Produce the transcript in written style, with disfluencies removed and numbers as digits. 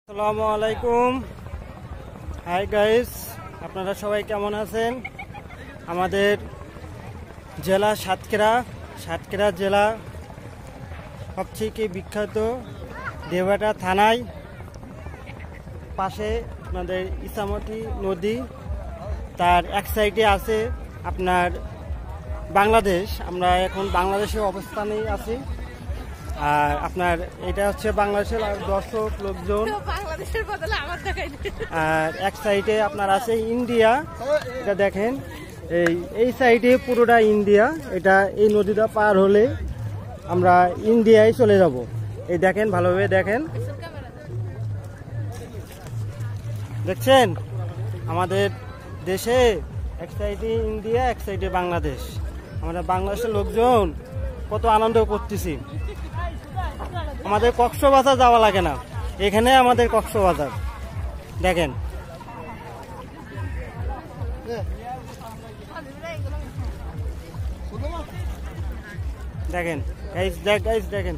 আসসালামু আলাইকুম। Hi guys, আপনারা সবাই কেমন আছেন? আমাদের জেলা সাতক্ষীরা জেলা সবথেকে বিখ্যাত দেওঘাটা থানায় পাশে আপনাদের ইছামতি নদী, তার এক সাইডে আছে আপনার বাংলাদেশ। আমরা এখন বাংলাদেশের অবস্থানেই আছি। আর আপনার এটা হচ্ছে বাংলাদেশের দর্শক লোকজন, আর এক সাইডে আপনার আছে ইন্ডিয়া। এটা দেখেন, এই সাইডে পুরোটা ইন্ডিয়া। এটা এই নদীটা পার হলে আমরা ইন্ডিয়ায় চলে যাব। এই দেখেন, ভালোভাবে দেখেন, দেখছেন আমাদের দেশে এক সাইডে ইন্ডিয়া, এক সাইডে বাংলাদেশ। আমরা বাংলাদেশের লোকজন কত আনন্দ করতেছি। আমাদের কক্সবাজার যাওয়া লাগে না, এখানে আমাদের কক্সবাজার। দেখেন দেখেন গাইস, দেখেন